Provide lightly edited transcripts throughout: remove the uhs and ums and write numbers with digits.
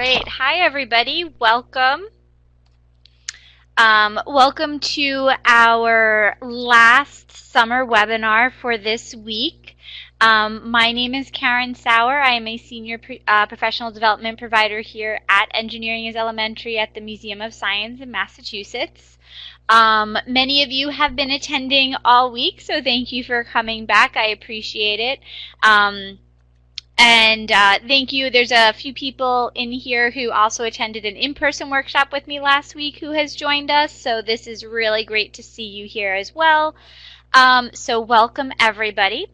right. Hi, everybody. Welcome. Welcome to our last summer webinar for this week. My name is Karen Sauer. I am a senior professional development provider here at Engineering is Elementary at the Museum of Science in Massachusetts. Many of you have been attending all week, so thank you for coming back. I appreciate it. And thank you. There's a few people in here who also attended an in-person workshop with me last week who has joined us. So this is really great to see you here as well. So welcome everybody.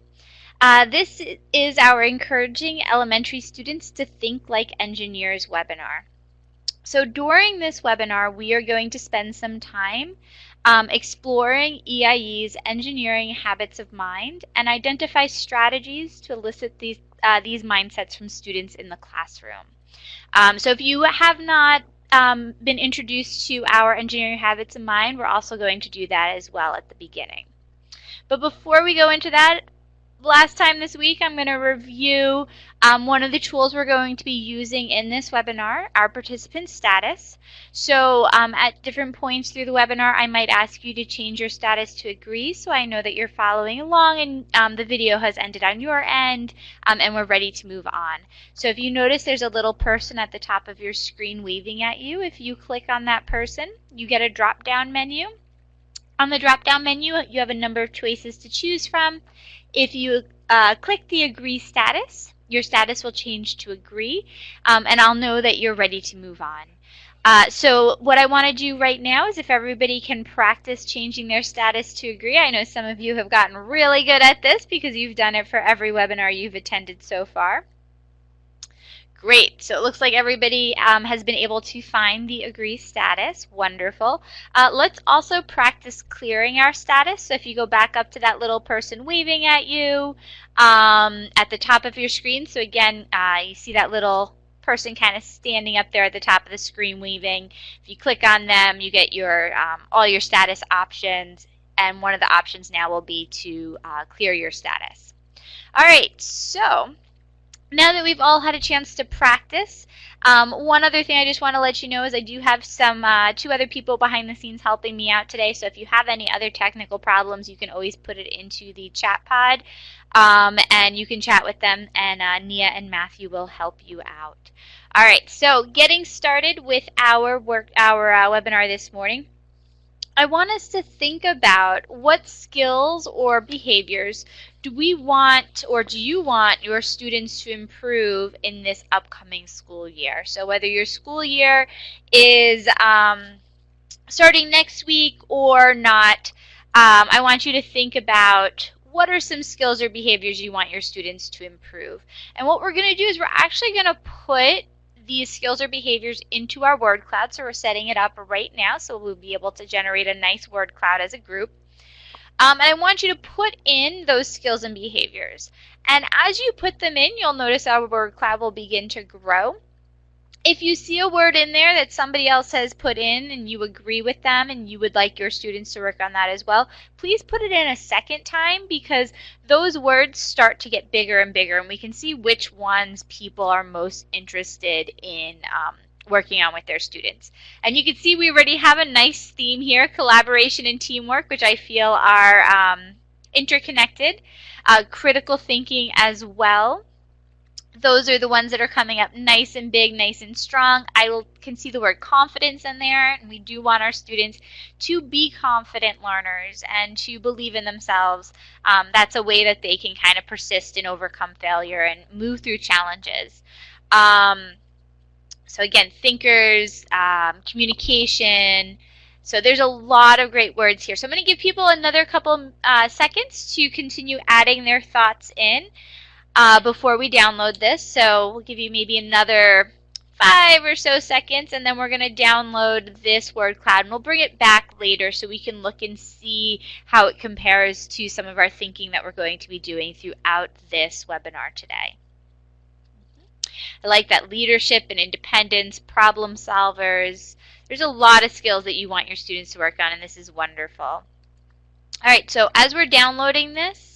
This is our Encouraging Elementary Students to Think Like Engineers webinar. So during this webinar, we are going to spend some time exploring EIE's engineering habits of mind and identify strategies to elicit these mindsets from students in the classroom. So if you have not been introduced to our engineering habits of mind, we're also going to do that as well at the beginning. But before we go into that, last time this week, I'm going to review one of the tools we're going to be using in this webinar, our participant status. So at different points through the webinar, I might ask you to change your status to agree so I know that you're following along and the video has ended on your end and we're ready to move on. So if you notice there's a little person at the top of your screen waving at you, if you click on that person, you get a drop-down menu. On the drop-down menu, you have a number of choices to choose from. If you click the agree status, your status will change to agree, and I'll know that you're ready to move on. So what I want to do right now is if everybody can practice changing their status to agree. I know some of you have gotten really good at this because you've done it for every webinar you've attended so far. Great. So it looks like everybody has been able to find the agree status. Wonderful. Let's also practice clearing our status. So if you go back up to that little person waving at you at the top of your screen. So again, you see that little person kind of standing up there at the top of the screen waving. If you click on them, you get your all your status options. And one of the options now will be to clear your status. All right. So now that we've all had a chance to practice, one other thing I just want to let you know is I do have some two other people behind the scenes helping me out today. So if you have any other technical problems, you can always put it into the chat pod, and you can chat with them, and Nia and Matthew will help you out. All right, so getting started with our webinar this morning. I want us to think about what skills or behaviors do we want or do you want your students to improve in this upcoming school year. So whether your school year is starting next week or not, I want you to think about what are some skills or behaviors you want your students to improve. And what we're going to do is we're actually going to put these skills or behaviors into our word cloud. So we're setting it up right now so we'll be able to generate a nice word cloud as a group. And I want you to put in those skills and behaviors. And as you put them in, you'll notice our word cloud will begin to grow. If you see a word in there that somebody else has put in and you agree with them and you would like your students to work on that as well, please put it in a second time because those words start to get bigger and bigger and we can see which ones people are most interested in working on with their students. And you can see we already have a nice theme here, collaboration and teamwork, which I feel are interconnected, critical thinking as well. Those are the ones that are coming up nice and big, nice and strong. I can see the word confidence in there, and we do want our students to be confident learners and to believe in themselves. That's a way that they can kind of persist and overcome failure and move through challenges. So again, thinkers, communication. So there's a lot of great words here. So I'm going to give people another couple seconds to continue adding their thoughts in. Before we download this. So we'll give you maybe another 5 or so seconds and then we're going to download this word cloud and we'll bring it back later so we can look and see how it compares to some of our thinking that we're going to be doing throughout this webinar today. I like that leadership and independence, problem solvers. There's a lot of skills that you want your students to work on and this is wonderful. All right, so as we're downloading this,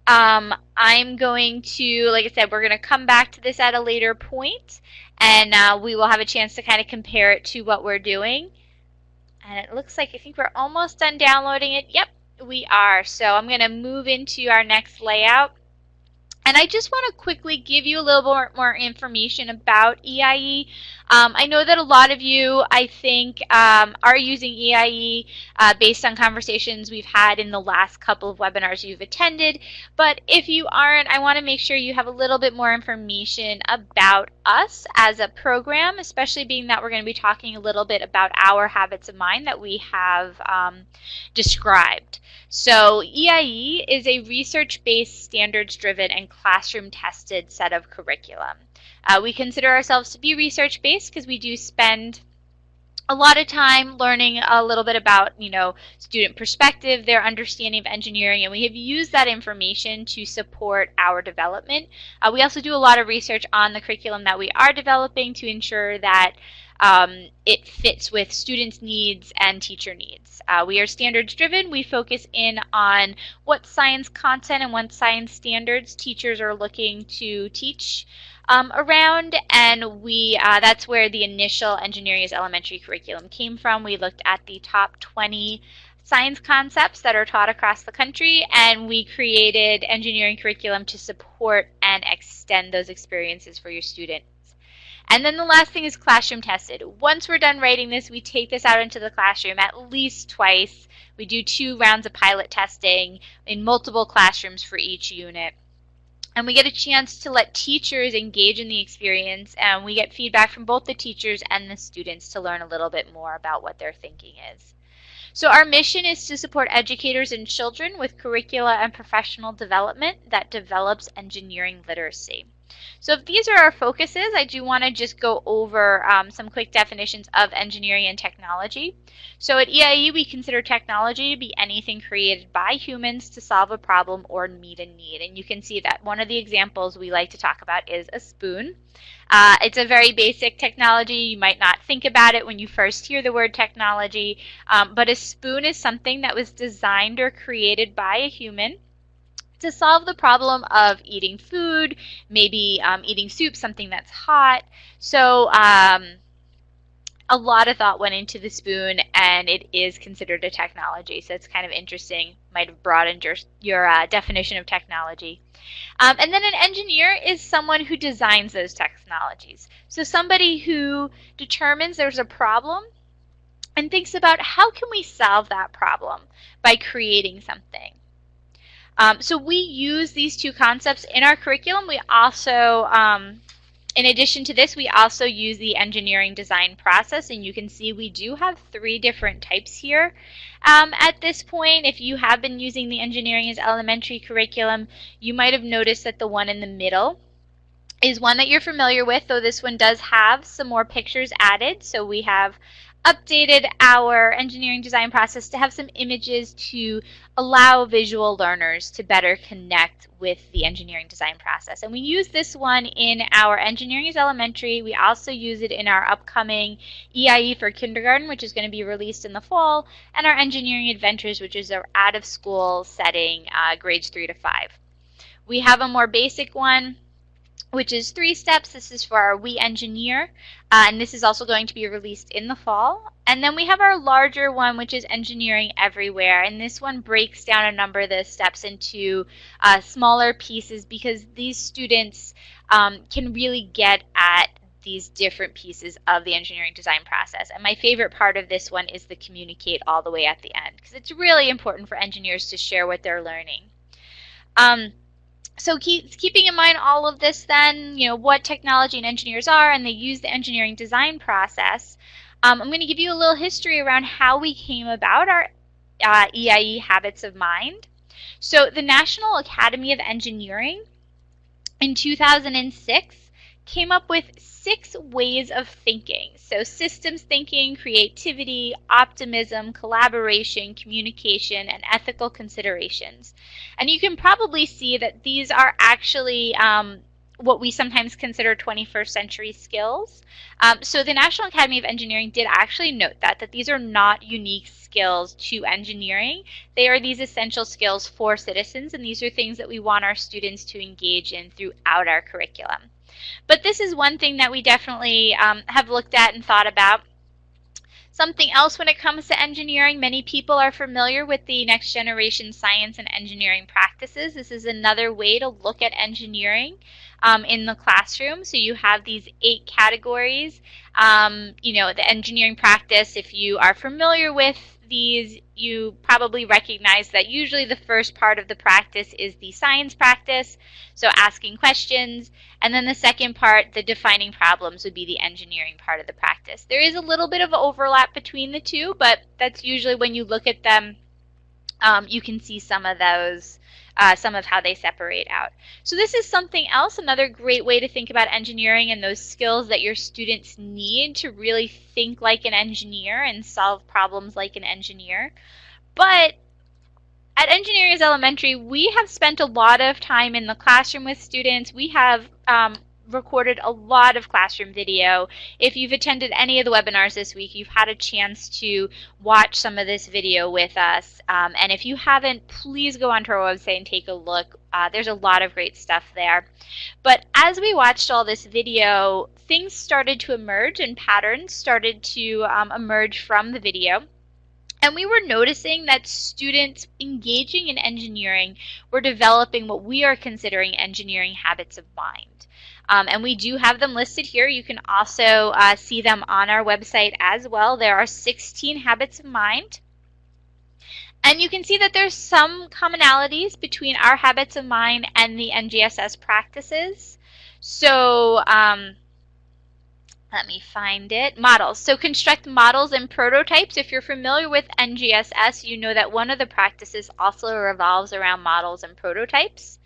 I'm going to, like I said, we're going to come back to this at a later point, and we will have a chance to kind of compare it to what we're doing. And it looks like I think we're almost done downloading it. Yep, we are. So I'm going to move into our next layout. And I just want to quickly give you a little more information about EIE. I know that a lot of you, I think, are using EIE based on conversations we've had in the last couple of webinars you've attended. But if you aren't, I want to make sure you have a little bit more information about us as a program, especially being that we're going to be talking a little bit about our habits of mind that we have described. So EIE is a research-based, standards-driven, and classroom-tested set of curriculum. We consider ourselves to be research-based because we do spend a lot of time learning a little bit about, student perspective, their understanding of engineering, and we have used that information to support our development. We also do a lot of research on the curriculum that we are developing to ensure that it fits with students' needs and teacher needs. We are standards driven. We focus in on what science content and what science standards teachers are looking to teach around, and that's where the initial Engineering as Elementary curriculum came from. We looked at the top 20 science concepts that are taught across the country, and we created engineering curriculum to support and extend those experiences for your students. And then the last thing is classroom tested. Once we're done writing this, we take this out into the classroom at least twice. We do 2 rounds of pilot testing in multiple classrooms for each unit. And we get a chance to let teachers engage in the experience, and we get feedback from both the teachers and the students to learn a little bit more about what their thinking is. So our mission is to support educators and children with curricula and professional development that develops engineering literacy. So if these are our focuses, I do want to just go over some quick definitions of engineering and technology. So at EIE, we consider technology to be anything created by humans to solve a problem or meet a need. And you can see that one of the examples we like to talk about is a spoon. It's a very basic technology. You might not think about it when you first hear the word technology, but a spoon is something that was designed or created by a human to solve the problem of eating food, maybe eating soup, something that's hot. So a lot of thought went into the spoon, and it is considered a technology. So it's kind of interesting. Might have broadened your definition of technology. And then an engineer is someone who designs those technologies. So somebody who determines there's a problem and thinks about how can we solve that problem by creating something. So we use these 2 concepts in our curriculum. We also, in addition to this, we also use the engineering design process, and you can see we do have 3 different types here. At this point, if you have been using the Engineering as Elementary curriculum, you might have noticed that the one in the middle is one that you're familiar with, though this one does have some more pictures added. So we have updated our engineering design process to have some images to allow visual learners to better connect with the engineering design process. And we use this one in our Engineering as Elementary. We also use it in our upcoming EIE for kindergarten, which is going to be released in the fall, and our Engineering Adventures, which is our out-of-school setting, grades 3 to 5. We have a more basic one, which is 3 steps. This is for our We Engineer, and this is also going to be released in the fall. And then we have our larger one, which is Engineering Everywhere, and this one breaks down a number of the steps into smaller pieces because these students can really get at these different pieces of the engineering design process. And my favorite part of this one is the communicate all the way at the end, because it's really important for engineers to share what they're learning. So keeping in mind all of this then, what technology and engineers are, and they use the engineering design process, I'm going to give you a little history around how we came about our EIE habits of mind. So the National Academy of Engineering in 2006 came up with 6 ways of thinking. So systems thinking, creativity, optimism, collaboration, communication, and ethical considerations. And you can probably see that these are actually what we sometimes consider 21st century skills. So the National Academy of Engineering did actually note that these are not unique skills to engineering. They are these essential skills for citizens, and these are things that we want our students to engage in throughout our curriculum. But this is one thing that we definitely have looked at and thought about. Something else when it comes to engineering, many people are familiar with the next generation science and engineering practices. This is another way to look at engineering in the classroom. So you have these 8 categories. The engineering practice, if you are familiar with these, you probably recognize that usually the first part of the practice is the science practice, so asking questions, and then the second part, the defining problems, would be the engineering part of the practice. There is a little bit of overlap between the two, but that's usually when you look at them, you can see some of those, some of how they separate out. So this is something else, another great way to think about engineering and those skills that your students need to really think like an engineer and solve problems like an engineer. But at Engineering is Elementary, we have spent a lot of time in the classroom with students. We have recorded a lot of classroom video. If you've attended any of the webinars this week, you've had a chance to watch some of this video with us. And if you haven't, please go onto our website and take a look. There's a lot of great stuff there. But as we watched all this video, things started to emerge and patterns started to emerge from the video. And we were noticing that students engaging in engineering were developing what we are considering engineering habits of mind. And we do have them listed here. You can also see them on our website as well. There are 16 habits of mind. And you can see that there's some commonalities between our habits of mind and the NGSS practices. So let me find it. Models. So construct models and prototypes. If you're familiar with NGSS, you know that one of the practices also revolves around models and prototypes.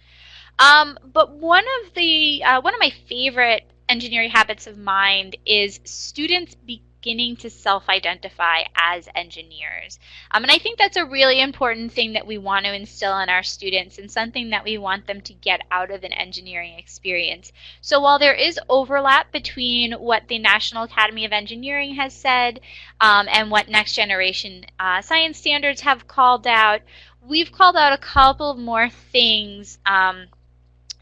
But one of my favorite engineering habits of mind is students beginning to self-identify as engineers. And I think that's a really important thing that we want to instill in our students and something that we want them to get out of an engineering experience. So while there is overlap between what the National Academy of Engineering has said and what next generation science standards have called out, we've called out a couple more things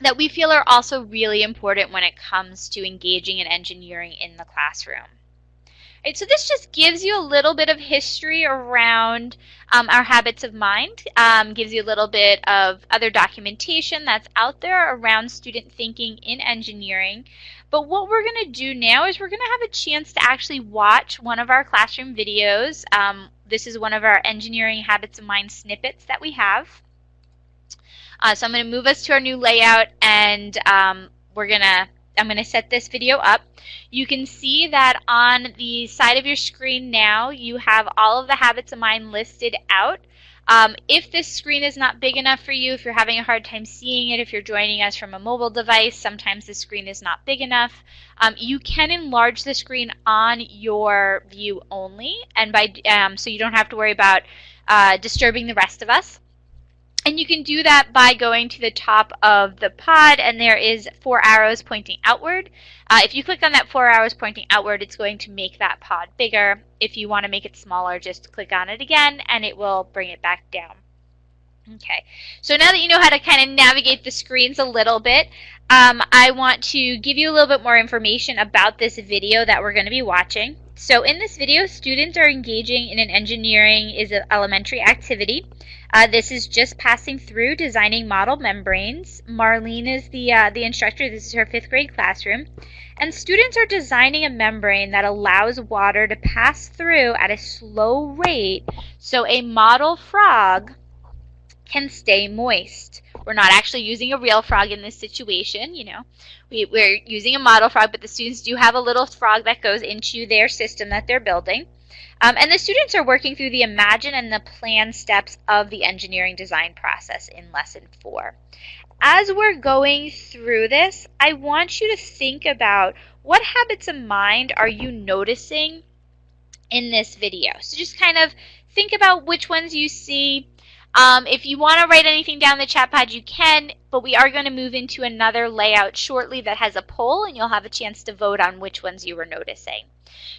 that we feel are also really important when it comes to engaging in engineering in the classroom. Right, so this just gives you a little bit of history around our habits of mind, gives you a little bit of other documentation that's out there around student thinking in engineering. But what we're going to do now is we're going to have a chance to actually watch one of our classroom videos. This is one of our engineering habits of mind snippets that we have. So I'm going to move us to our new layout, and I'm going to set this video up. You can see that on the side of your screen now you have all of the habits of mind listed out. If this screen is not big enough for you, if you're having a hard time seeing it, if you're joining us from a mobile device, sometimes the screen is not big enough. You can enlarge the screen on your view only, and so you don't have to worry about disturbing the rest of us. And you can do that by going to the top of the pod, and there is 4 arrows pointing outward. If you click on that 4 arrows pointing outward, it's going to make that pod bigger. If you want to make it smaller, just click on it again, and it will bring it back down. Okay, so now that you know how to kind of navigate the screens a little bit, I want to give you a little bit more information about this video that we're going to be watching. So in this video, students are engaging in an engineering is an elementary activity. This is just passing through designing model membranes. Marlene is the instructor. This is her 5th grade classroom. And students are designing a membrane that allows water to pass through at a slow rate so a model frog can stay moist. We're not actually using a real frog in this situation, you know. We're using a model frog, but the students do have a little frog that goes into their system that they're building. And the students are working through the imagine and the plan steps of the engineering design process in lesson 4. As we're going through this, I want you to think about what habits of mind are you noticing in this video. So just kind of think about which ones you see. If you want to write anything down in the chat pad, you can, but we are going to move into another layout shortly that has a poll, and you'll have a chance to vote on which ones you were noticing.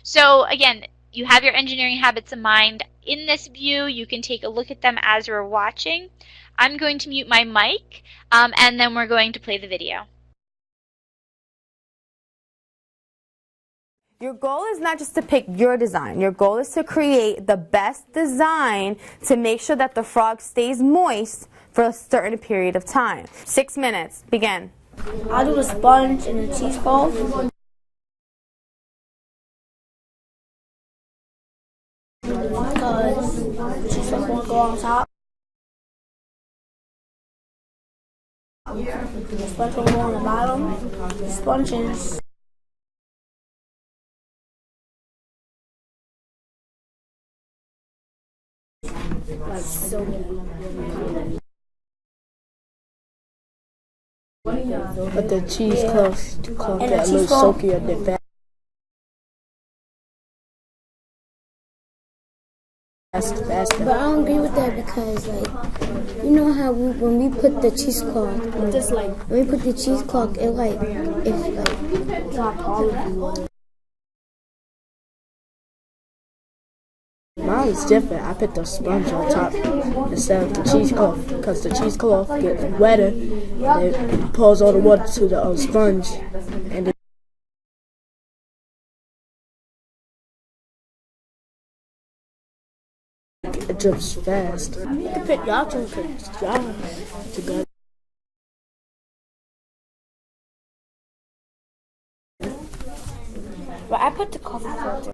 So again, you have your engineering habits of mind in this view. You can take a look at them as we're watching. I'm going to mute my mic, and then we're going to play the video. Your goal is not just to pick your design. Your goal is to create the best design to make sure that the frog stays moist for a certain period of time. 6 minutes. Begin. I'll do the sponge and the cheesecloth. Because the cheesecloth won't go on top. The sponge will go on the bottom. The sponge is like so good. But the cheesecloth get a little soaky at the back. Faster. But I don't agree with that because, like, you know how when we put the cheesecloth, when we put the cheesecloth, it dropped all of you. Mine is different. I put the sponge on top instead of the cheesecloth because the cheesecloth gets wetter and it pulls all the water to the sponge and it drips fast. You can pick y'all two because y'all together. But I put the coffee filter.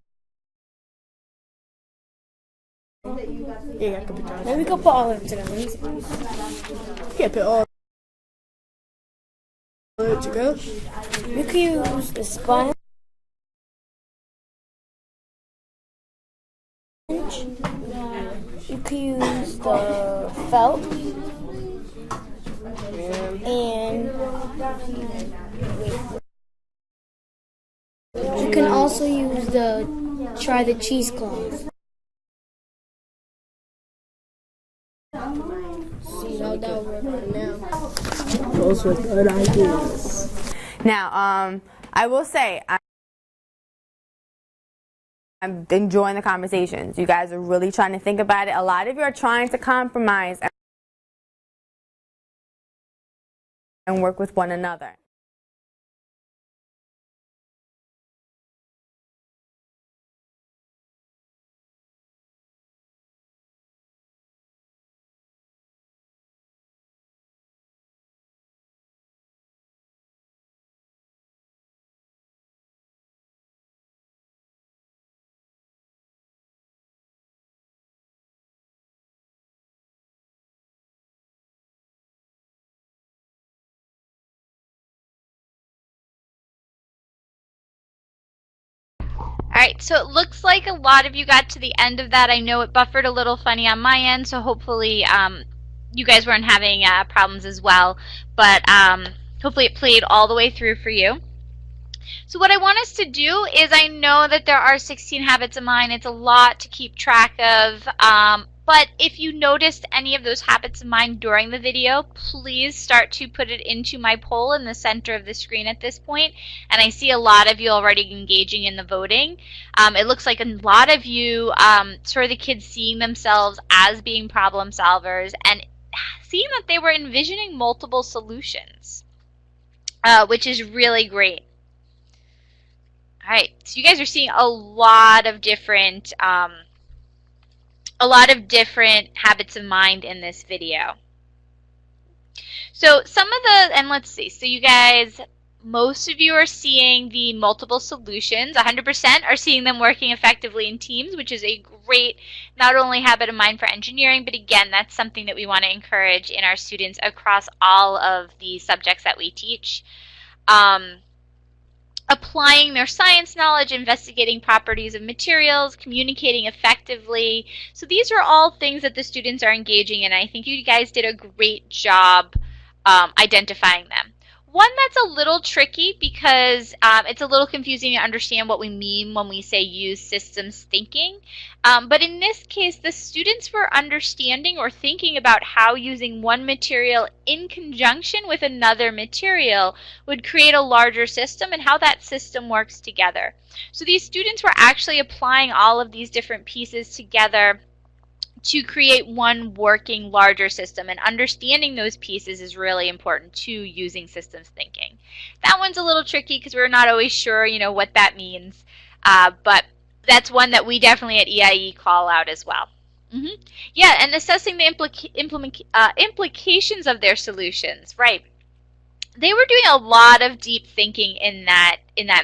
Yeah, I can put y'all. Then we can put all of them together. You can't put all of it together. We could use the sponge. You could use the felt. And you can also use try the cheesecloth. See how that works now. Those were good ideas. Now, I will say, I'm enjoying the conversations. You guys are really trying to think about it. A lot of you are trying to compromise and work with one another. Alright, so it looks like a lot of you got to the end of that. I know it buffered a little funny on my end, so hopefully you guys weren't having problems as well. But hopefully it played all the way through for you. So what I want us to do is, I know that there are 16 habits of mine. It's a lot to keep track of. But if you noticed any of those habits of mine during the video, please start to put it into my poll in the center of the screen at this point. And I see a lot of you already engaging in the voting. It looks like a lot of you sort of the kids seeing themselves as being problem solvers and seeing that they were envisioning multiple solutions, which is really great. All right, so you guys are seeing a lot of different habits of mind in this video. So some of the, and let's see, so you guys, most of you are seeing the multiple solutions. 100% are seeing them working effectively in teams, which is a great, not only habit of mind for engineering, but again, that's something that we want to encourage in our students across all of the subjects that we teach. Applying their science knowledge, investigating properties of materials, communicating effectively. So these are all things that the students are engaging in. I think you guys did a great job identifying them. One that's a little tricky because it's a little confusing to understand what we mean when we say use systems thinking. But in this case, the students were understanding or thinking about how using one material in conjunction with another material would create a larger system and how that system works together. So these students were actually applying all of these different pieces together to create one working larger system, and understanding those pieces is really important to using systems thinking. That one's a little tricky because we're not always sure, what that means. But that's one that we definitely at EIE call out as well. Yeah, and assessing the implications of their solutions, right. They were doing a lot of deep thinking in that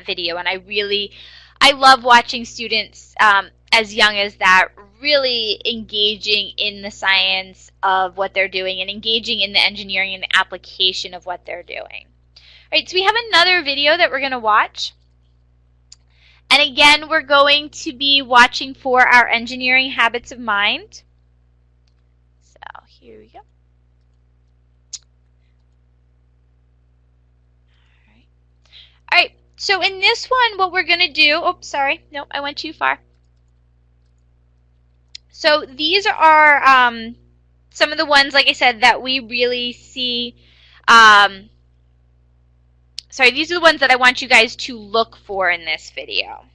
video, and I love watching students as young as that really engaging in the science of what they're doing and engaging in the engineering and the application of what they're doing. All right, so we have another video that we're going to watch. And again, we're going to be watching for our engineering habits of mind. So here we go. All right, so in this one, what we're going to do, oh, sorry, no, I went too far. So these are some of the ones, like I said, that we really see. Sorry, these are the ones that I want you guys to look for in this video.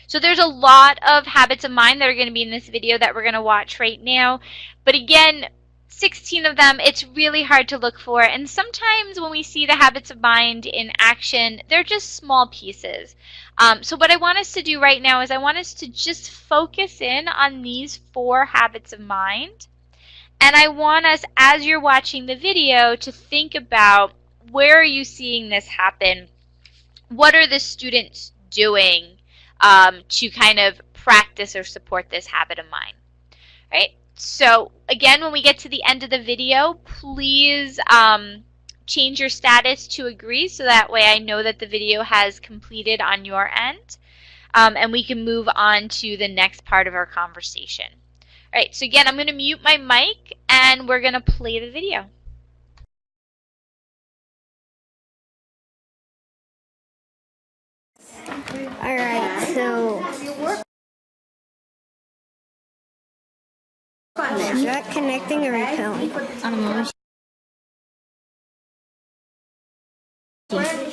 So there's a lot of habits of mind that are going to be in this video that we're going to watch right now. But again, 16 of them, it's really hard to look for. And sometimes when we see the habits of mind in action, they're just small pieces. So what I want us to do right now is I want us to just focus in on these 4 habits of mind. And I want us, as you're watching the video, to think about where are you seeing this happen? What are the students doing to kind of practice or support this habit of mind? Right? So again, when we get to the end of the video, please change your status to agree so that way I know that the video has completed on your end, and we can move on to the next part of our conversation. All right, so again, I'm going to mute my mic and we're going to play the video. Alright, so is that connecting or repelling? I don't know.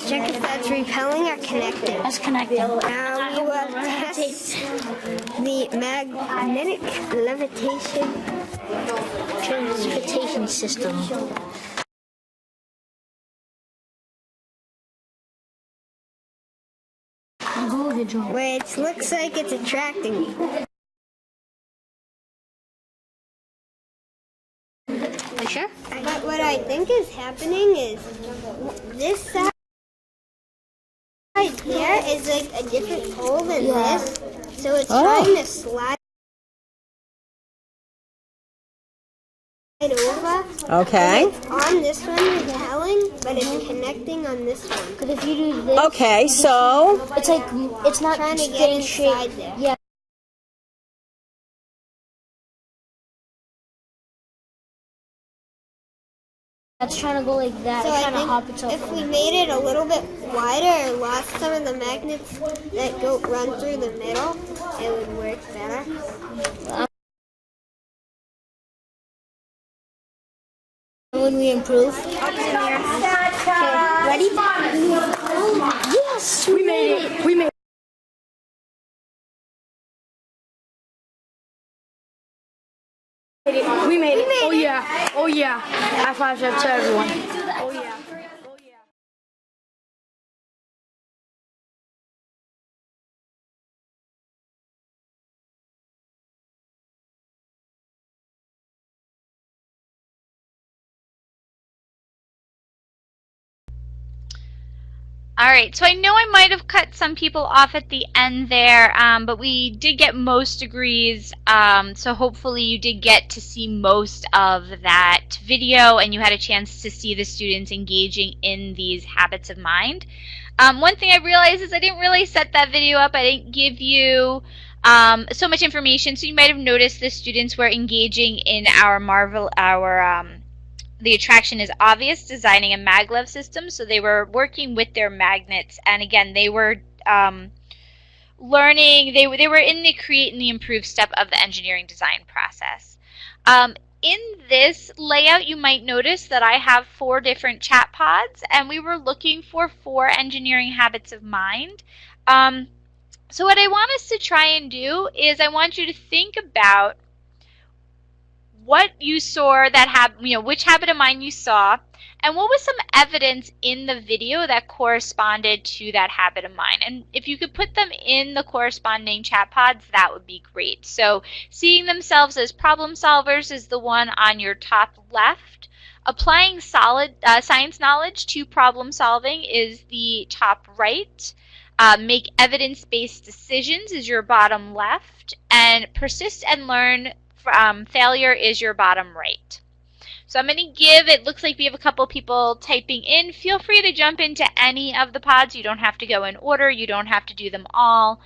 Check if that's repelling or connecting. That's connecting. Now we will test the magnetic levitation transportation system. Which looks like it's attracting me. You sure? But what I think is happening is this side there is like a different pole than this, so it's trying to slide over. Okay. It's on this one repelling, but it's connecting on this one. Because if you do this, Okay, so it's like it's not trying to get inside there. Yeah. It's trying to go like that. So it's trying to hop itself. If we made it a little bit wider or lost some of the magnets that run through the middle, it would work better. Would we improve? Okay, ready? Yes, we made it. We made it. We made it. Oh yeah. Oh yeah. High five to everyone. Oh yeah. All right, so I know I might have cut some people off at the end there, but we did get most degrees, so hopefully you did get to see most of that video and you had a chance to see the students engaging in these habits of mind. One thing I realized is I didn't really set that video up. I didn't give you so much information, so you might have noticed the students were engaging in the attraction is obvious, designing a maglev system. So they were working with their magnets, and again, they were learning. They were in the create and the improve step of the engineering design process. In this layout, you might notice that I have 4 different chat pods, and we were looking for 4 engineering habits of mind. So what I want us to try and do is I want you to think about what you saw that which habit of mind you saw, and what was some evidence in the video that corresponded to that habit of mind. And if you could put them in the corresponding chat pods, that would be great. So seeing themselves as problem solvers is the one on your top left. Applying solid science knowledge to problem solving is the top right. Make evidence-based decisions is your bottom left. And persist and learn from failure is your bottom right. So I'm going to give, it looks like we have a couple people typing in. Feel free to jump into any of the pods. You don't have to go in order. You don't have to do them all.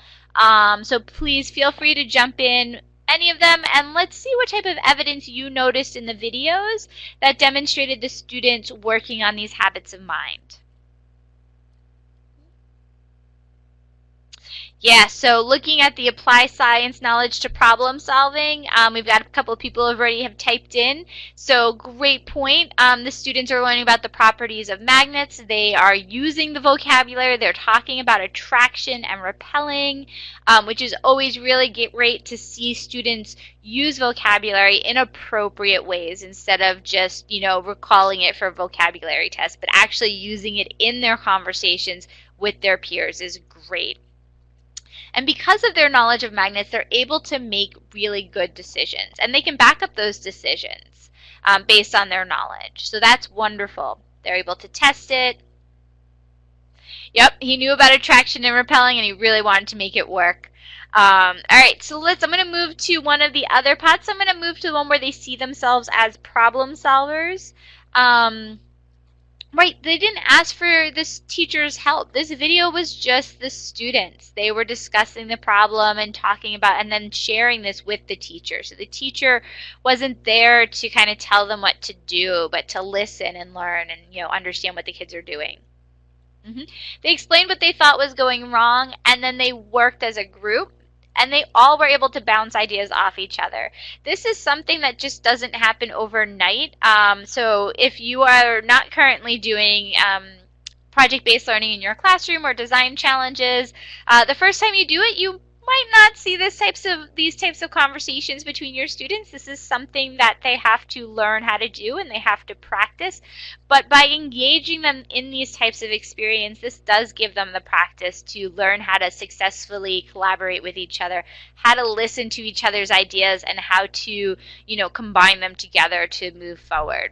So please feel free to jump in any of them, and let's see what type of evidence you noticed in the videos that demonstrated the students working on these habits of mind. Yeah, so looking at the apply science knowledge to problem solving, we've got a couple of people who already have typed in. So great point. The students are learning about the properties of magnets. They are using the vocabulary. They're talking about attraction and repelling, which is always really great to see students use vocabulary in appropriate ways instead of just, recalling it for a vocabulary test, but actually using it in their conversations with their peers is great. And because of their knowledge of magnets, they're able to make really good decisions. And they can back up those decisions based on their knowledge. So that's wonderful. They're able to test it. Yep, he knew about attraction and repelling, and he really wanted to make it work. All right, so I'm going to move to one of the other pods. I'm going to move to the one where they see themselves as problem solvers. Right, they didn't ask for this teacher's help. This video was just the students. They were discussing the problem and talking about, and then sharing this with the teacher. So the teacher wasn't there to kind of tell them what to do, but to listen and learn and, understand what the kids are doing. They explained what they thought was going wrong, and then they worked as a group. And they all were able to bounce ideas off each other. This is something that just doesn't happen overnight. So if you are not currently doing project-based learning in your classroom or design challenges, the first time you do it, you might not see these types of conversations between your students. This is something that they have to learn how to do and they have to practice. But by engaging them in these types of experience, this does give them the practice to learn how to successfully collaborate with each other, how to listen to each other's ideas, and how to, combine them together to move forward.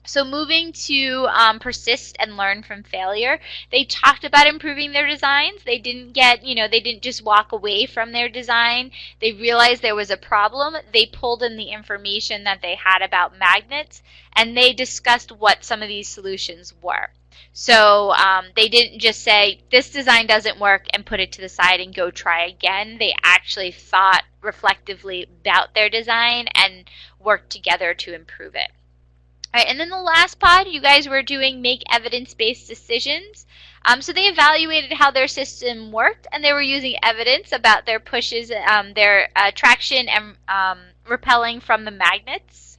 So moving to persist and learn from failure, they talked about improving their designs. They didn't they didn't just walk away from their design. They realized there was a problem. They pulled in the information that they had about magnets, and they discussed what some of these solutions were. So they didn't just say, this design doesn't work, and put it to the side and go try again. They actually thought reflectively about their design and worked together to improve it. All right, and then the last pod, you guys were doing make evidence-based decisions. So they evaluated how their system worked, and they were using evidence about their pushes, their traction and repelling from the magnets.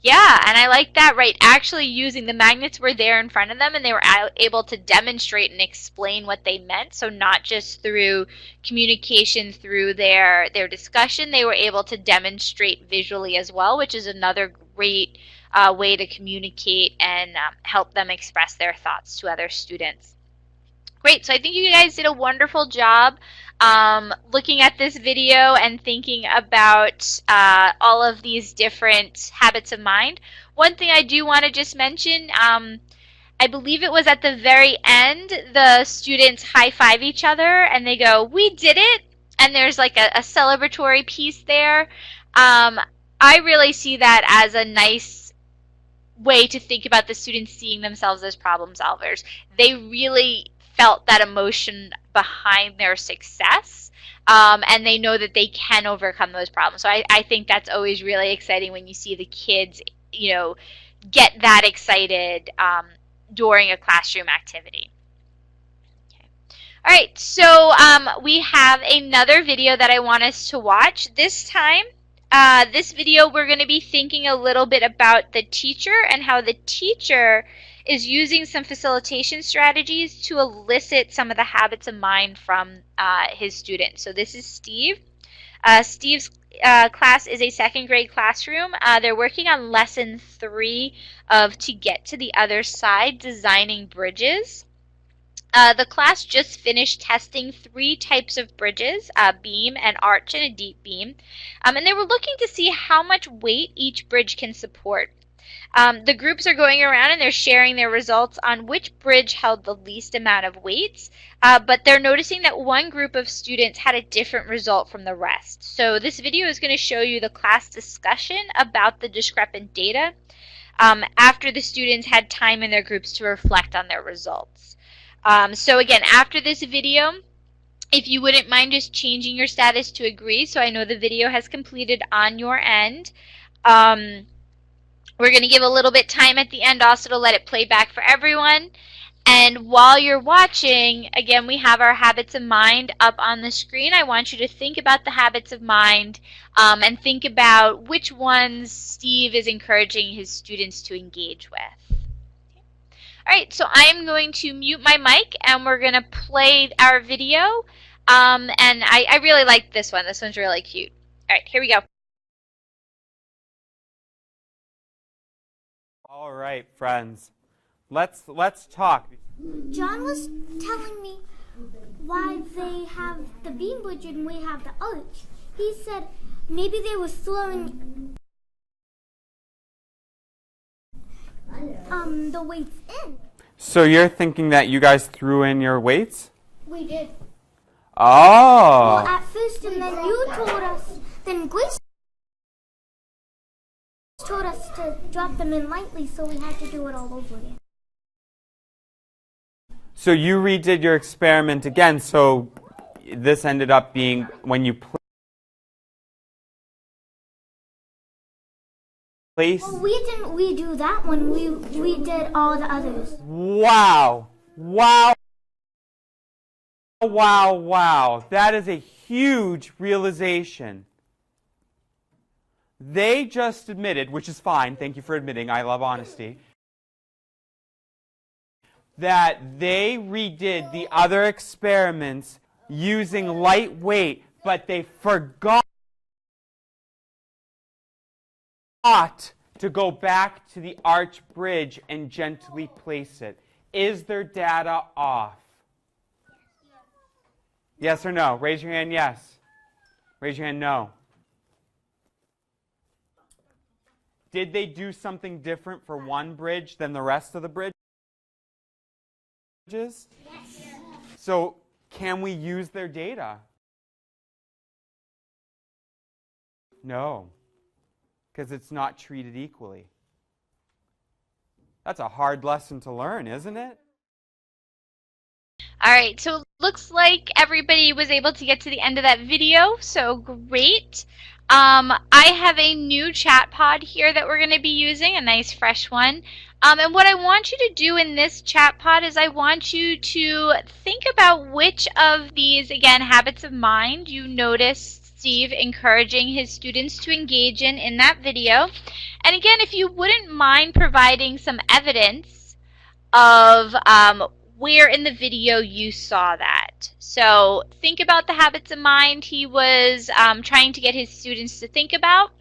Yeah, and I like that, right? Actually using the magnets were there in front of them, and they were able to demonstrate and explain what they meant. So not just through communication, through their discussion, they were able to demonstrate visually as well, which is another great way to communicate and help them express their thoughts to other students. Great, so I think you guys did a wonderful job looking at this video and thinking about all of these different habits of mind. One thing I do want to just mention, I believe it was at the very end, the students high-five each other and they go, "We did it!" And there's like a celebratory piece there. I really see that as a nice way to think about the students seeing themselves as problem solvers. They really felt that emotion behind their success, and they know that they can overcome those problems. So I think that's always really exciting when you see the kids, get that excited during a classroom activity. Okay. All right, so we have another video that I want us to watch. This time, this video we're going to be thinking a little bit about the teacher and how the teacher is using some facilitation strategies to elicit some of the habits of mind from his students. So this is Steve. Steve's class is a second grade classroom. They're working on lesson 3 of To Get to the Other Side, Designing Bridges. The class just finished testing 3 types of bridges, a beam, an arch, and a deep beam. And they were looking to see how much weight each bridge can support. The groups are going around and they're sharing their results on which bridge held the least amount of weights, but they're noticing that one group of students had a different result from the rest. So this video is going to show you the class discussion about the discrepant data after the students had time in their groups to reflect on their results. So again, after this video, if you wouldn't mind just changing your status to agree, so I know the video has completed on your end. We're going to give a little bit time at the end also to let it play back for everyone. And while you're watching, again, we have our habits of mind up on the screen. I want you to think about the habits of mind and think about which ones Steve is encouraging his students to engage with. All right, so I am going to mute my mic and we're going to play our video. And I really like this one. This one's really cute. All right, here we go. All right, friends, let's talk. John was telling me why they have the beam bridge and we have the arch. He said maybe they were throwing the weights in. So you're thinking that you guys threw in your weights? We did. Oh. Well, at first, and then you told us, then Grace told us to drop them in lightly, so we had to do it all over again. So you redid your experiment again, so this ended up being when you place. Well, we didn't redo that one. We did all the others. Wow. Wow. Wow, wow. That is a huge realization. They just admitted, which is fine, thank you for admitting, I love honesty, that they redid the other experiments using light weight, but they forgot to go back to the arch bridge and gently place it. Is their data off? Yes or no? Raise your hand, yes. Raise your hand, no. Did they do something different for one bridge than the rest of the bridges? Yes. So can we use their data? No, because it's not treated equally. That's a hard lesson to learn, isn't it? All right, so it looks like everybody was able to get to the end of that video, so great. I have a new chat pod here that we're going to be using, a nice fresh one. And what I want you to do in this chat pod is I want you to think about which of these, again, habits of mind you noticed Steve encouraging his students to engage in that video. And again, if you wouldn't mind providing some evidence of where in the video you saw that. So think about the habits of mind he was trying to get his students to think about.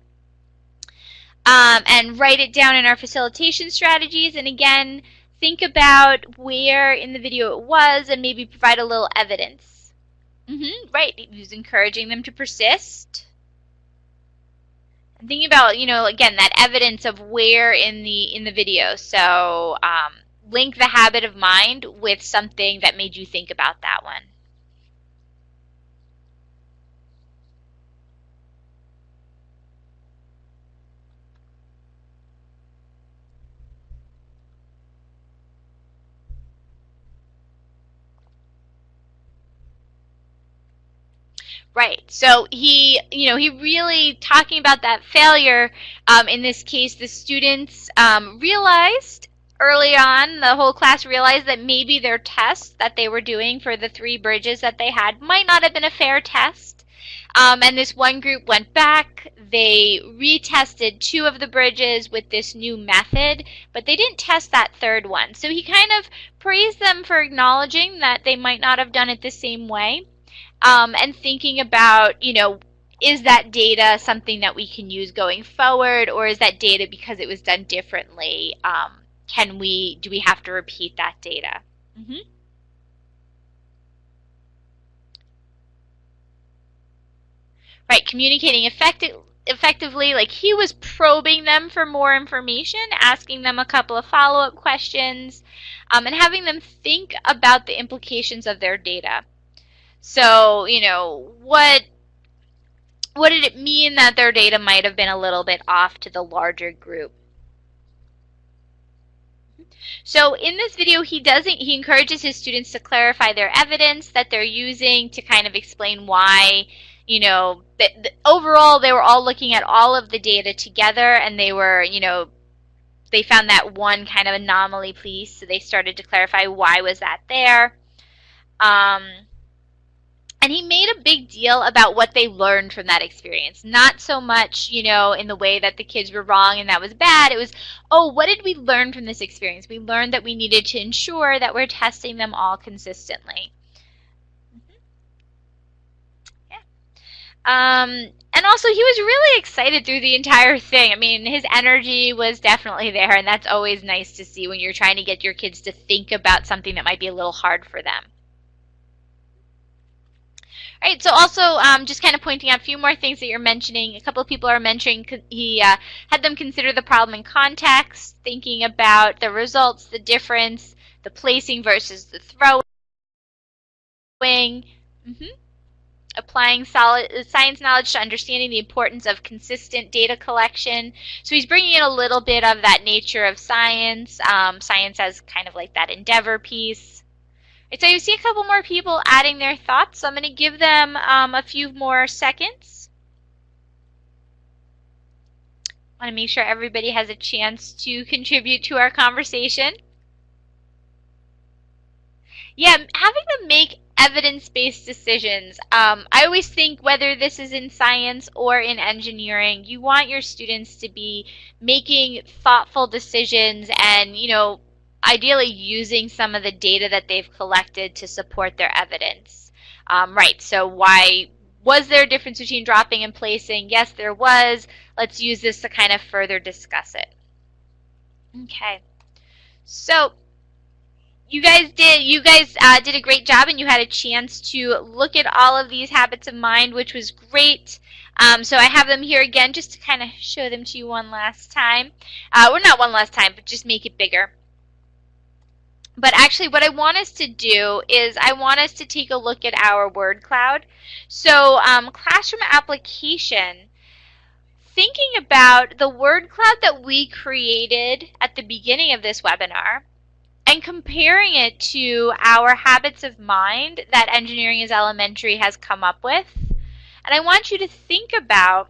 And write it down in our facilitation strategies. And again, think about where in the video it was and maybe provide a little evidence. Right, he was encouraging them to persist. And thinking about, again, that evidence of where in the video. So link the habit of mind with something that made you think about that one. Right. So he really talking about that failure. In this case, the students realized early on, the whole class realized that maybe their test that they were doing for the 3 bridges that they had might not have been a fair test. And this one group went back. They retested 2 of the bridges with this new method, but they didn't test that 3rd one. So he kind of praised them for acknowledging that they might not have done it the same way. And thinking about, is that data something that we can use going forward, or is that data, because it was done differently, do we have to repeat that data? Right, communicating effectively, like he was probing them for more information, asking them a couple of follow-up questions, and having them think about the implications of their data. So, you know, what did it mean that their data might have been a little bit off to the larger group? So in this video, he encourages his students to clarify their evidence that they're using to kind of explain why, you know, overall they were all looking at all of the data together, and they were, you know, they found that one kind of anomaly piece, so they started to clarify why was that there. And he made a big deal about what they learned from that experience. Not so much, you know, in the way that the kids were wrong and that was bad. It was, oh, what did we learn from this experience? We learned that we needed to ensure that we're testing them all consistently. Yeah. And also, he was really excited through the entire thing. I mean, his energy was definitely there, and that's always nice to see when you're trying to get your kids to think about something that might be a little hard for them. All right, so also just kind of pointing out a few more things that you're mentioning. A couple of people are mentioning he had them consider the problem in context, thinking about the results, the difference, the placing versus the throwing, applying science knowledge to understanding the importance of consistent data collection. So he's bringing in a little bit of that nature of science, science as kind of like that endeavor piece. So you see a couple more people adding their thoughts, so I'm going to give them a few more seconds. I want to make sure everybody has a chance to contribute to our conversation. Yeah, having them make evidence-based decisions. I always think whether this is in science or in engineering, you want your students to be making thoughtful decisions and, you know, ideally using some of the data that they've collected to support their evidence. Right, so why was there a difference between dropping and placing? Yes, there was. Let's use this to kind of further discuss it. Okay, so you guys did a great job, and you had a chance to look at all of these habits of mind, which was great. So I have them here again just to kind of show them to you one last time. Well, not one last time, but just make it bigger. But actually what I want us to do is I want us to take a look at our word cloud. So classroom application, thinking about the word cloud that we created at the beginning of this webinar and comparing it to our habits of mind that Engineering is Elementary has come up with. And I want you to think about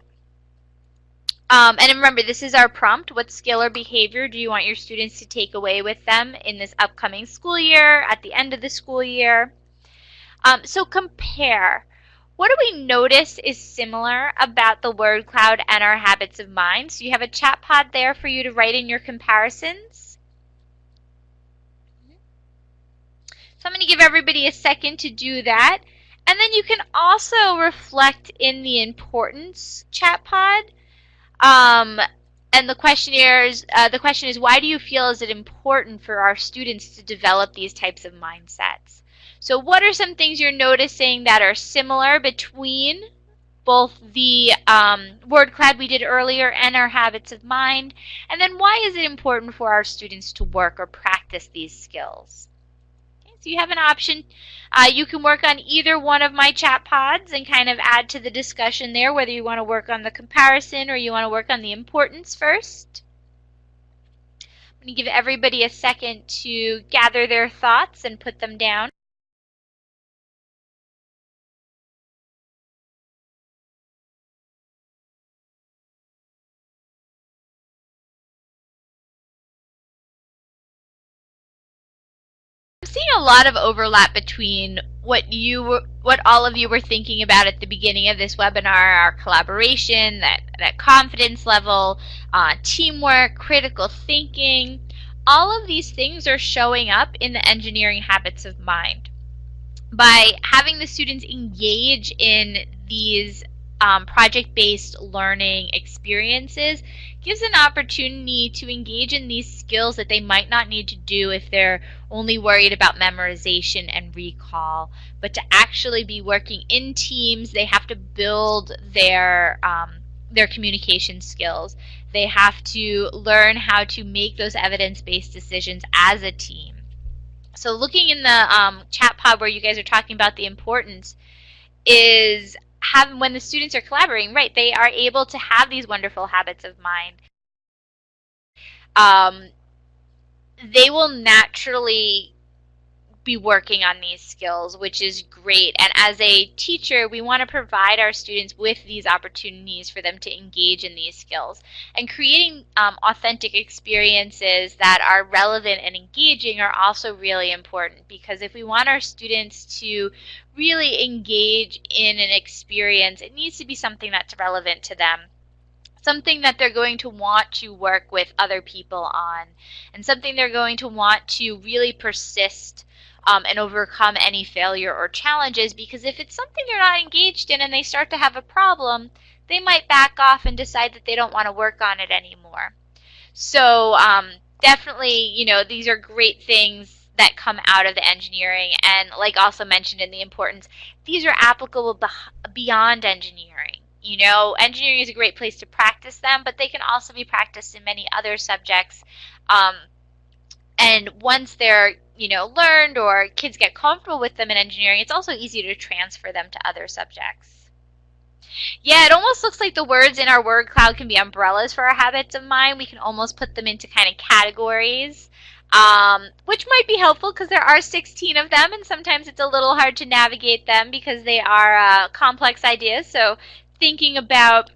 and remember, this is our prompt. What skill or behavior do you want your students to take away with them in this upcoming school year, at the end of the school year? So compare. What do we notice is similar about the word cloud and our habits of mind? So you have a chat pod there for you to write in your comparisons. So I'm going to give everybody a second to do that. And then you can also reflect in the importance chat pod. And the question is, why do you feel is it important for our students to develop these types of mindsets? So what are some things you're noticing that are similar between both the word cloud we did earlier and our habits of mind? And then why is it important for our students to work or practice these skills? So you have an option. You can work on either one of my chat pods and kind of add to the discussion there, whether you want to work on the comparison or you want to work on the importance first. I'm going to give everybody a second to gather their thoughts and put them down. I'm seeing a lot of overlap between what all of you were thinking about at the beginning of this webinar, our collaboration, that confidence level, teamwork, critical thinking. All of these things are showing up in the engineering habits of mind. By having the students engage in these project-based learning experiences gives an opportunity to engage in these skills that they might not need to do if they're only worried about memorization and recall, but to actually be working in teams. They have to build their communication skills. They have to learn how to make those evidence-based decisions as a team. So looking in the chat pod where you guys are talking about the importance is when the students are collaborating, right, they are able to have these wonderful habits of mind. They will naturally be working on these skills, which is great. And as a teacher, we want to provide our students with these opportunities for them to engage in these skills. And creating authentic experiences that are relevant and engaging are also really important, because if we want our students to really engage in an experience, it needs to be something that's relevant to them. Something that they're going to want to work with other people on, and something they're going to want to really persist and overcome any failure or challenges, because if it's something they're not engaged in and they start to have a problem, they might back off and decide that they don't want to work on it anymore. So definitely, these are great things that come out of the engineering, and like also mentioned in the importance, these are applicable beyond engineering. Engineering is a great place to practice them, but they can also be practiced in many other subjects. And once they're, learned or kids get comfortable with them in engineering, it's also easy to transfer them to other subjects. Yeah, it almost looks like the words in our word cloud can be umbrellas for our habits of mind. We can almost put them into kind of categories, which might be helpful because there are 16 of them, and sometimes it's a little hard to navigate them because they are complex ideas. So thinking about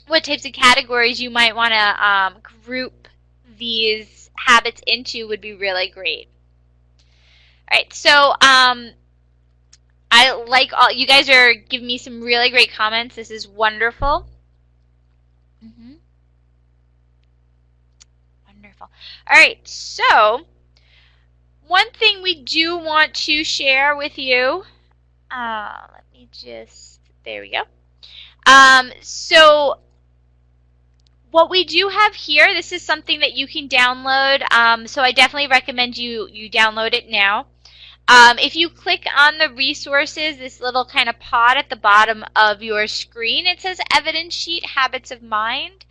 what types of categories you might want to group these habits into would be really great. All right, so I like all you guys are giving me some really great comments. This is wonderful. Wonderful. All right, so one thing we do want to share with you. Let me just, there we go. So what we do have here, this is something that you can download. So I definitely recommend you download it now. If you click on the resources, this little kind of pod at the bottom of your screen, it says Evidence Sheet, Habits of Mind.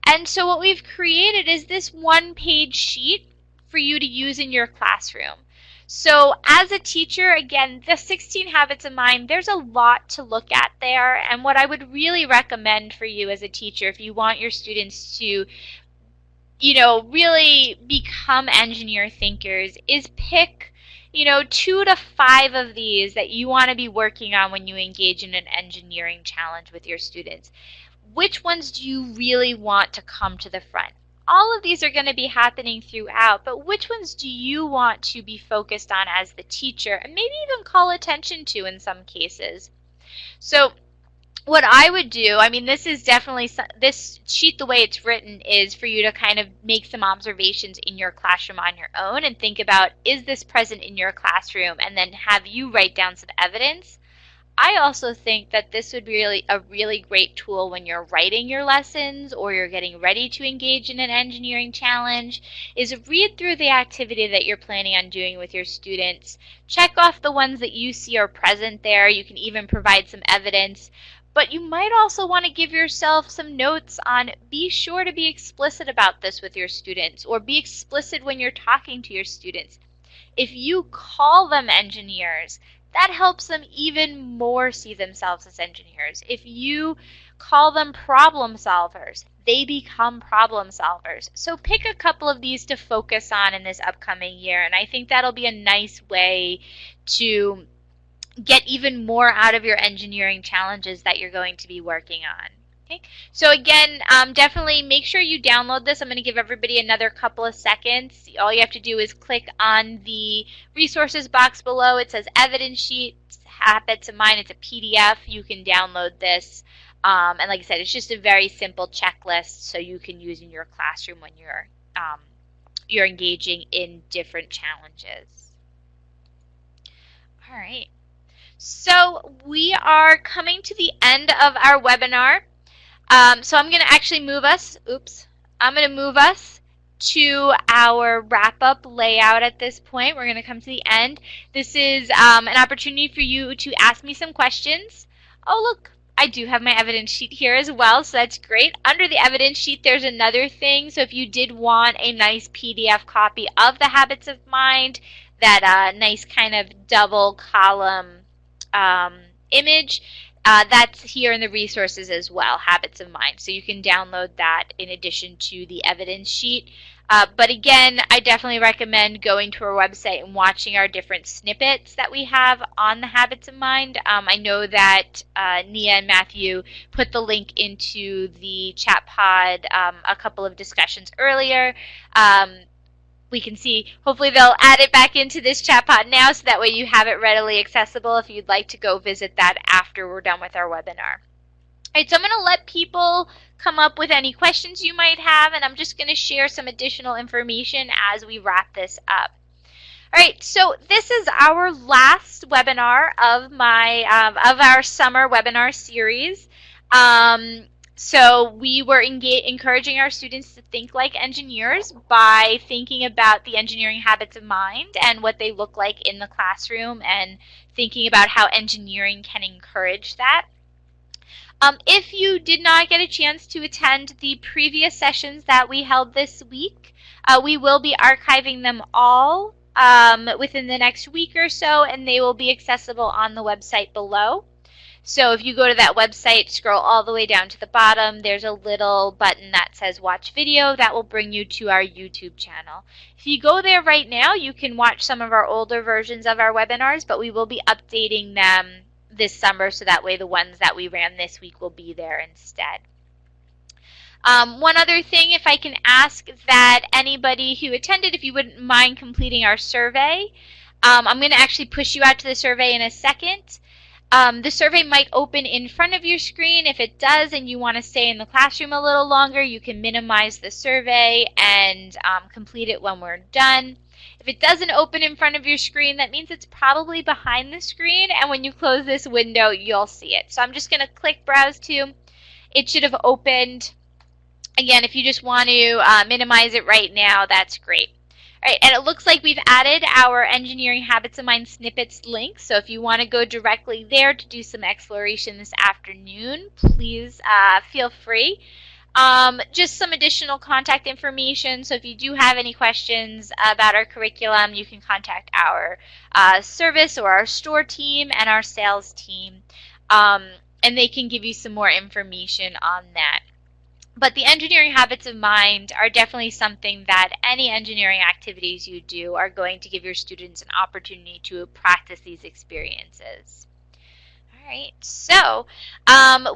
And so what we've created is this one-page sheet for you to use in your classroom. So as a teacher, again, the 16 habits of mind, there's a lot to look at there. And what I would really recommend for you as a teacher, if you want your students to, really become engineer thinkers, is pick 2 to 5 of these that you want to be working on when you engage in an engineering challenge with your students. Which ones do you really want to come to the front? All of these are going to be happening throughout, but which ones do you want to be focused on as the teacher, and maybe even call attention to in some cases? So what I would do, this is definitely, this sheet, the way it's written, is for you to kind of make some observations in your classroom on your own and think about, is this present in your classroom? And then have you write down some evidence. I also think that this would be a really great tool when you're writing your lessons or you're getting ready to engage in an engineering challenge, is read through the activity that you're planning on doing with your students. Check off the ones that you see are present there. You can even provide some evidence. But you might also want to give yourself some notes on, be sure to be explicit about this with your students, or be explicit when you're talking to your students. If you call them engineers, that helps them even more see themselves as engineers. If you call them problem solvers, they become problem solvers. So pick a couple of these to focus on in this upcoming year, and I think that'll be a nice way to get even more out of your engineering challenges that you're going to be working on. Okay, so again, definitely make sure you download this. I'm going to give everybody another couple of seconds. All you have to do is click on the resources box below. It says Evidence Sheet, Habits of Mind. It's a PDF. You can download this. And like I said, it's just a very simple checklist so you can use in your classroom when you're engaging in different challenges. All right. So we are coming to the end of our webinar. So I'm going to actually move us, I'm going to move us to our wrap-up layout at this point. We're going to come to the end. This is an opportunity for you to ask me some questions. Oh, look, I do have my evidence sheet here as well, so that's great. Under the evidence sheet, there's another thing. So if you did want a nice PDF copy of the Habits of Mind, that nice kind of double column image, that's here in the resources as well, Habits of Mind. So you can download that in addition to the evidence sheet. But again, I definitely recommend going to our website and watching our different snippets that we have on the Habits of Mind. I know that Nia and Matthew put the link into the chat pod a couple of discussions earlier. We can see, hopefully they'll add it back into this chat pod now so that way you have it readily accessible if you'd like to go visit that after we're done with our webinar. All right, so I'm going to let people come up with any questions you might have, and I'm just going to share some additional information as we wrap this up. All right, so this is our last webinar of our summer webinar series. So we were encouraging our students to think like engineers by thinking about the engineering habits of mind and what they look like in the classroom, and thinking about how engineering can encourage that. If you did not get a chance to attend the previous sessions that we held this week, we will be archiving them all within the next week or so, and they will be accessible on the website below. So if you go to that website, scroll all the way down to the bottom, there's a little button that says watch video. That will bring you to our YouTube channel. If you go there right now, you can watch some of our older versions of our webinars, but we will be updating them this summer, so that way the ones that we ran this week will be there instead. One other thing, if I can ask that anybody who attended, if you wouldn't mind completing our survey. I'm going to actually push you out to the survey in a second. The survey might open in front of your screen. If it does and you want to stay in the classroom a little longer, you can minimize the survey and complete it when we're done. If it doesn't open in front of your screen, that means it's probably behind the screen, and when you close this window, you'll see it. So I'm just going to click Browse To. It should have opened. Again, if you just want to minimize it right now, that's great. All right, and it looks like we've added our Engineering Habits of Mind Snippets link. So if you want to go directly there to do some exploration this afternoon, please feel free. Just some additional contact information. So if you do have any questions about our curriculum, you can contact our service or our store team and our sales team, and they can give you some more information on that. But the engineering habits of mind are definitely something that any engineering activities you do are going to give your students an opportunity to practice these experiences. All right, so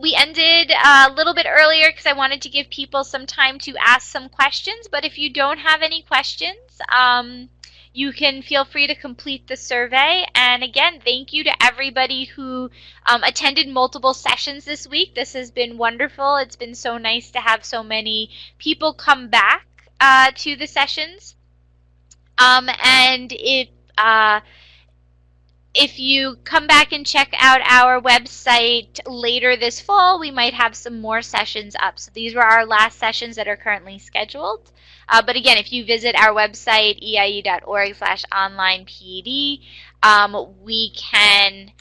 we ended a little bit earlier because I wanted to give people some time to ask some questions, but if you don't have any questions, you can feel free to complete the survey. And again, thank you to everybody who attended multiple sessions this week. This has been wonderful. It's been so nice to have so many people come back to the sessions. And if you come back and check out our website later this fall, we might have some more sessions up. So these were our last sessions that are currently scheduled. But again, if you visit our website, eie.org/onlineped, we can,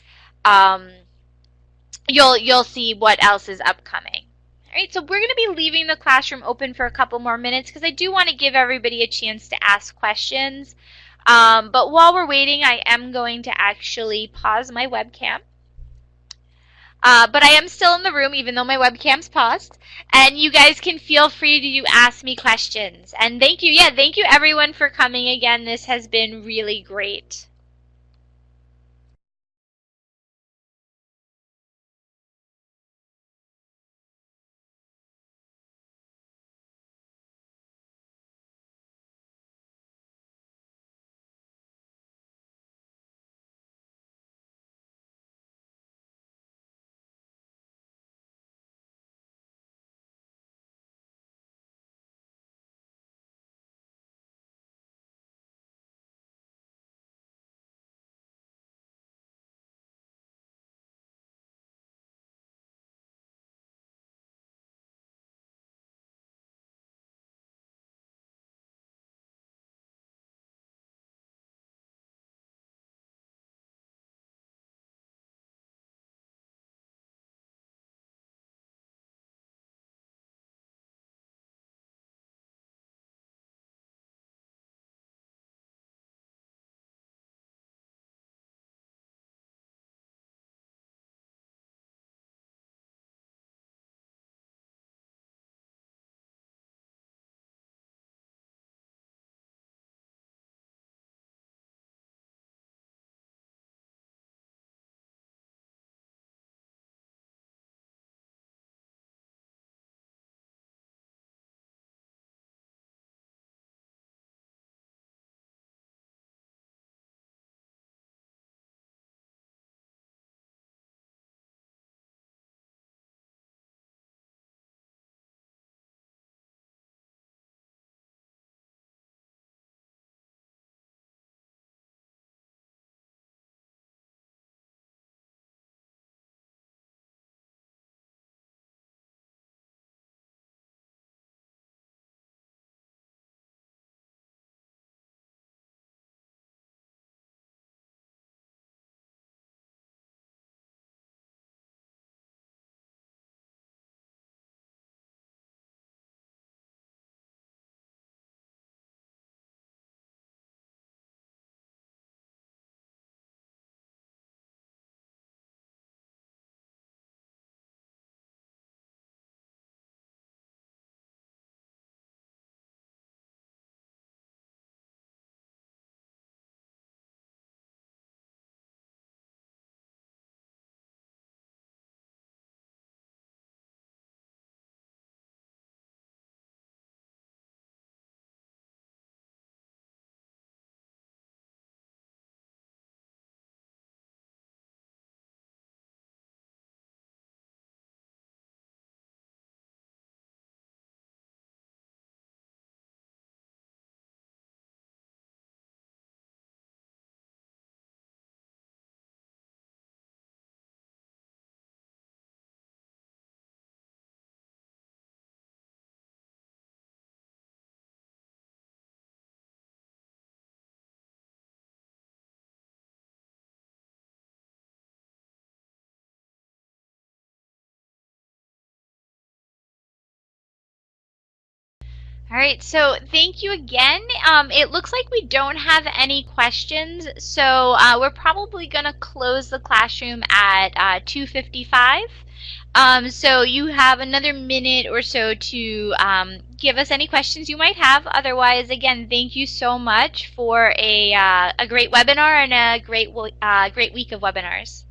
you'll see what else is upcoming. All right, so we're going to be leaving the classroom open for a couple more minutes because I do want to give everybody a chance to ask questions. But while we're waiting, I am going to actually pause my webcam. But I am still in the room even though my webcam's paused. And you guys can feel free to ask me questions. And thank you. Yeah, thank you everyone for coming again. This has been really great. All right, so thank you again. It looks like we don't have any questions, so we're probably going to close the classroom at 2:55. So you have another minute or so to give us any questions you might have. Otherwise, again, thank you so much for a great webinar and a great week of webinars.